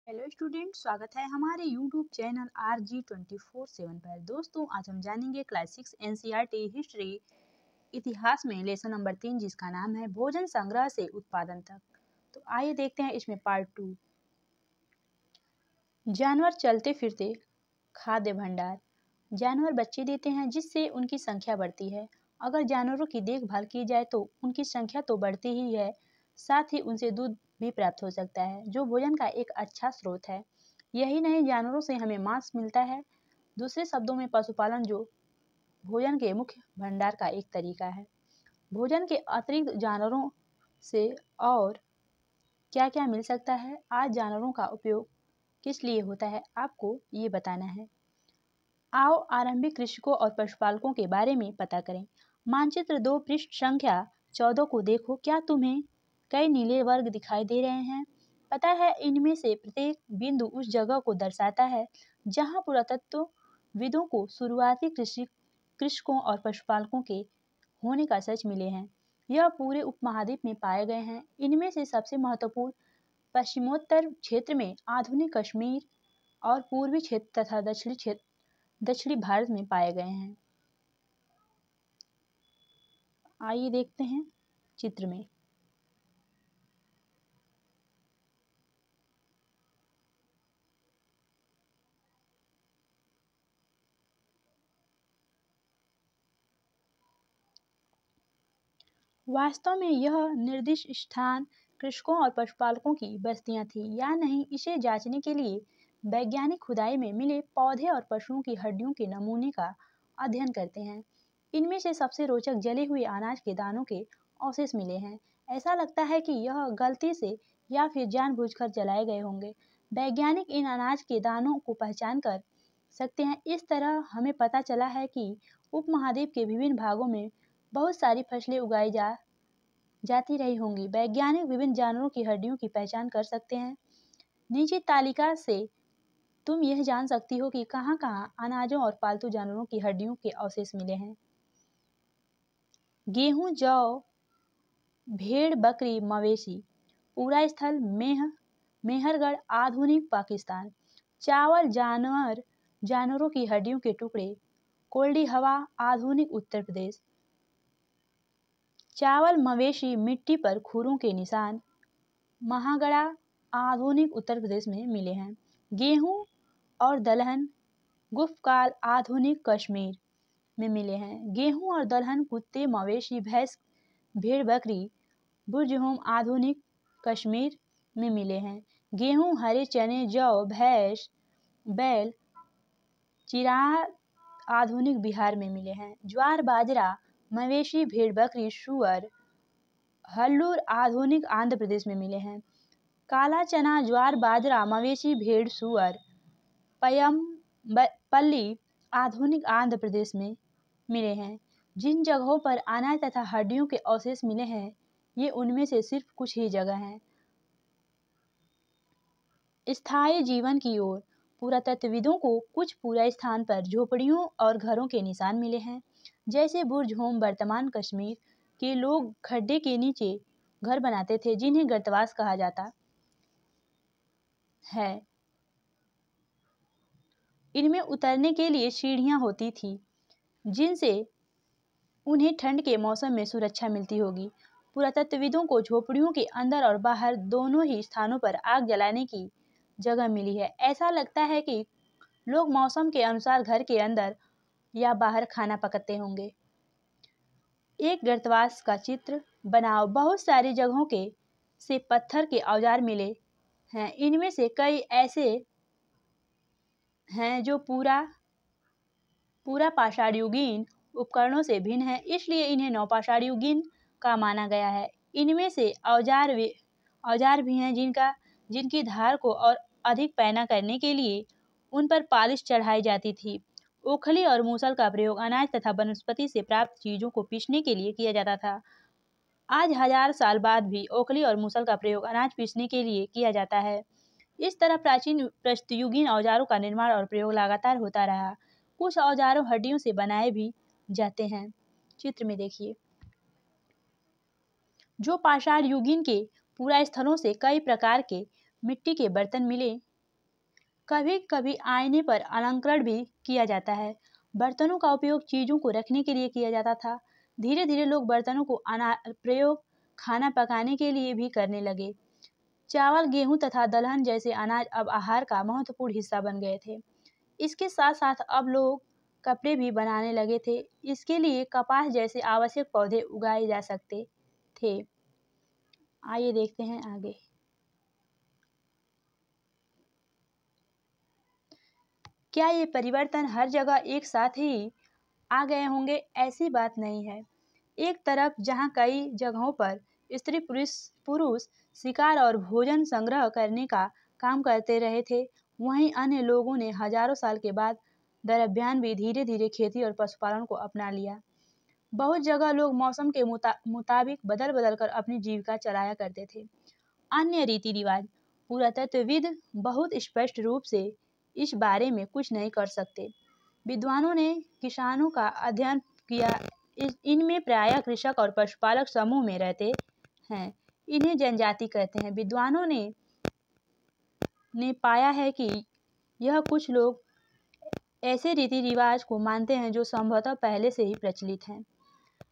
Hello student, स्वागत है हमारे यूट्यूब चैनल RG24/7 पर। दोस्तों, आज हम जानेंगे क्लास 6 NCERT हिस्ट्री इतिहास में लेसन नंबर 3, जिसका नाम है भोजन संग्रह से उत्पादन तक। तो आइए देखते हैं इसमें पार्ट 2। जानवर चलते फिरते खाद्य भंडार। जानवर बच्चे देते हैं जिससे उनकी संख्या बढ़ती है। अगर जानवरों की देखभाल की जाए तो उनकी संख्या तो बढ़ती ही है, साथ ही उनसे दूध भी प्राप्त हो सकता है, जो भोजन का एक अच्छा स्रोत है। यही नहीं, जानवरों से हमें मांस मिलता है। दूसरे शब्दों में पशुपालन जो भोजन के मुख्य भंडार का एक तरीका है। भोजन के अतिरिक्त जानवरों से और क्या क्या मिल सकता है, आज जानवरों का उपयोग किस लिए होता है, आपको ये बताना है। आओ आरंभिक कृषकों और पशुपालकों के बारे में पता करें। मानचित्र 2 पृष्ठ संख्या 14 को देखो। क्या तुम्हें कई नीले वर्ग दिखाई दे रहे हैं? पता है, इनमें से प्रत्येक बिंदु उस जगह को दर्शाता है जहां पुरातत्वविदों को शुरुआती कृषकों और पशुपालकों के होने का सच मिले हैं। यह पूरे उपमहाद्वीप में पाए गए हैं। इनमें से सबसे महत्वपूर्ण पश्चिमोत्तर क्षेत्र में आधुनिक कश्मीर और पूर्वी क्षेत्र तथा दक्षिणी भारत में पाए गए हैं। आइए देखते हैं चित्र में। वास्तव में यह निर्दिष्ट स्थान कृषकों और पशुपालकों की बस्तियां थी या नहीं, इसे जांचने के लिए वैज्ञानिक खुदाई में मिले पौधे और पशुओं की हड्डियों के नमूने का अध्ययन करते हैं। इनमें से सबसे रोचक जले हुए अनाज के दानों के अवशेष मिले हैं। ऐसा लगता है कि यह गलती से या फिर जानबूझकर जलाए गए होंगे। वैज्ञानिक इन अनाज के दानों को पहचान कर सकते हैं। इस तरह हमें पता चला है कि उपमहाद्वीप के विभिन्न भागों में बहुत सारी फसलें उगाई जाती रही होंगी। वैज्ञानिक विभिन्न जानवरों की हड्डियों की पहचान कर सकते हैं। नीचे तालिका से तुम यह जान सकती हो कि कहाँ-कहाँ अनाजों और पालतू जानवरों की हड्डियों के अवशेष मिले हैं। गेहूं, जौ, भेड़, बकरी, मवेशी। पूरा स्थल मेहरगढ़, आधुनिक पाकिस्तान। चावल, जानवरों की हड्डियों के टुकड़े, कोल्डी हवा, आधुनिक उत्तर प्रदेश। चावल, मवेशी, मिट्टी पर खुरों के निशान, महागड़ा, आधुनिक उत्तर प्रदेश में मिले हैं। गेहूं और दलहन, गुफकाल, आधुनिक कश्मीर में मिले हैं। गेहूं और दलहन, कुत्ते, मवेशी, भैंस, भेड़, बकरी, बुर्जहोम, आधुनिक कश्मीर में मिले हैं। गेहूं, हरे चने, जौ, भैंस, बैल, चिराग, आधुनिक बिहार में मिले हैं। ज्वार, बाजरा, मवेशी, भेड़, बकरी, सुअर, हल्लूर, आधुनिक आंध्र प्रदेश में मिले हैं। काला चना, ज्वार, बाजरा, मवेशी, भेड़, सुअर, पल्ली, आधुनिक आंध्र प्रदेश में मिले हैं। जिन जगहों पर अनाज तथा हड्डियों के अवशेष मिले हैं, ये उनमें से सिर्फ कुछ ही जगह हैं। स्थायी जीवन की ओर, पुरातत्वविदों को कुछ पूरा स्थान पर झोपड़ियों और घरों के निशान मिले हैं, जैसे बुर्ज होम। वर्तमान कश्मीर के लोग खड्डे के नीचे घर बनाते थे, जिन्हें गर्तवास कहा जाता है। इनमें उतरने के लिए सीढ़ियां होती थी, जिनसे उन्हें ठंड के मौसम में सुरक्षा मिलती होगी। पुरातत्वविदों को झोपड़ियों के अंदर और बाहर दोनों ही स्थानों पर आग जलाने की जगह मिली है। ऐसा लगता है कि लोग मौसम के अनुसार घर के अंदर या बाहर खाना पकाते होंगे। एक गर्तवास का चित्र बनाओ। बहुत सारी जगहों के से पत्थर के औजार मिले हैं। इनमें से कई ऐसे हैं जो पूरा पाषाणयुगीन उपकरणों से भिन्न है, इसलिए इन्हें नवपाषाणयुगीन का माना गया है। इनमें से औजार भी हैं जिनकी धार को और अधिक पैना करने के लिए उन पर पालिश चढ़ाई जाती थी। ओखली और मूसल का प्रयोग अनाज तथा वनस्पति से प्राप्त चीजों को पीसने के लिए किया जाता था। आज 1000 साल बाद भी ओखली और मूसल का प्रयोग अनाज पीसने के लिए किया जाता है। इस तरह प्राचीन प्रस्तयुगीन औजारों का निर्माण और प्रयोग लगातार होता रहा। कुछ औजारों हड्डियों से बनाए भी जाते हैं। चित्र में देखिए, जो पाषाण युगीन के पूरा स्थलों से कई प्रकार के मिट्टी के बर्तन मिले कभी कभी आईने पर अलंकरण भी किया जाता है। बर्तनों का उपयोग चीजों को रखने के लिए किया जाता था। धीरे धीरे लोग बर्तनों को प्रयोग खाना पकाने के लिए भी करने लगे। चावल, गेहूं तथा दलहन जैसे अनाज अब आहार का महत्वपूर्ण हिस्सा बन गए थे। इसके साथ साथ अब लोग कपड़े भी बनाने लगे थे। इसके लिए कपास जैसे आवश्यक पौधे उगाए जा सकते थे। आइए देखते हैं आगे। क्या ये परिवर्तन हर जगह एक साथ ही आ गए होंगे? ऐसी बात नहीं है। एक तरफ जहाँ कई जगहों पर स्त्री पुरुष शिकार और भोजन संग्रह करने का काम करते रहे थे, वहीं अन्य लोगों ने हजारों साल के बाद दरमियान भी धीरे धीरे खेती और पशुपालन को अपना लिया। बहुत जगह लोग मौसम के मुताबिक बदल बदल कर अपनी जीविका चलाया करते थे। अन्य रीति रिवाज पुरातत्वविद बहुत स्पष्ट रूप से इस बारे में कुछ नहीं कर सकते। विद्वानों ने किसानों का अध्ययन किया। इनमें प्रायः कृषक और पशुपालक समूह में रहते हैं। इन्हें जनजाति कहते हैं। विद्वानों ने पाया है कि यह कुछ लोग ऐसे रीति रिवाज को मानते हैं जो संभवतः पहले से ही प्रचलित हैं।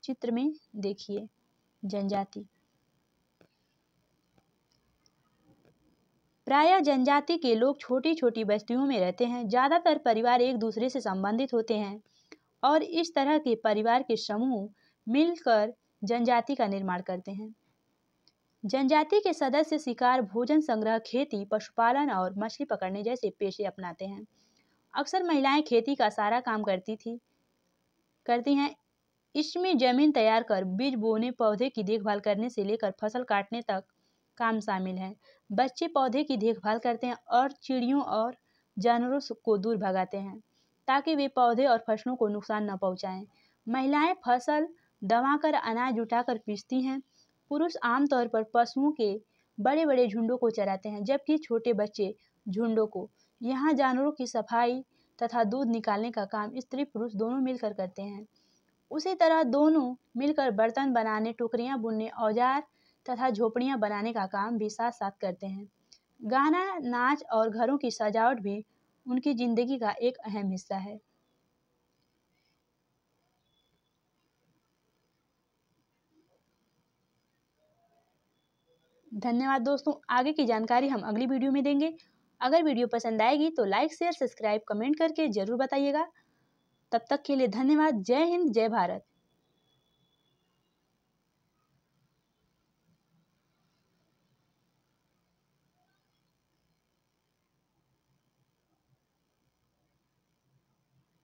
चित्र में देखिए जनजाति। प्रायः जनजाति के लोग छोटी छोटी बस्तियों में रहते हैं। ज़्यादातर परिवार एक दूसरे से संबंधित होते हैं और इस तरह के परिवार के समूह मिलकर जनजाति का निर्माण करते हैं। जनजाति के सदस्य शिकार, भोजन संग्रह, खेती, पशुपालन और मछली पकड़ने जैसे पेशे अपनाते हैं। अक्सर महिलाएं खेती का सारा काम करती हैं। इसमें जमीन तैयार कर बीज बोने, पौधे की देखभाल करने से लेकर फसल काटने तक काम शामिल है। बच्चे पौधे की देखभाल करते हैं और चिड़ियों और जानवरों को दूर भगाते हैं ताकि वे पौधे और फसलों को नुकसान न पहुंचाएं। महिलाएं फसल दबाकर अनाज जुटाकर पीसती हैं। पुरुष आमतौर पर पशुओं के बड़े बड़े झुंडों को चराते हैं, जबकि छोटे बच्चे झुंडों को। यहाँ जानवरों की सफाई तथा दूध निकालने का काम स्त्री पुरुष दोनों मिलकर करते हैं। उसी तरह दोनों मिलकर बर्तन बनाने, टोकरियां बुनने, औजार तथा झोपड़ियां बनाने का काम भी साथ साथ करते हैं। गाना, नाच और घरों की सजावट भी उनकी जिंदगी का एक अहम हिस्सा है। धन्यवाद दोस्तों। आगे की जानकारी हम अगली वीडियो में देंगे। अगर वीडियो पसंद आएगी तो लाइक, शेयर, सब्सक्राइब, कमेंट करके जरूर बताइएगा। तब तक के लिए धन्यवाद। जय हिंद, जय भारत।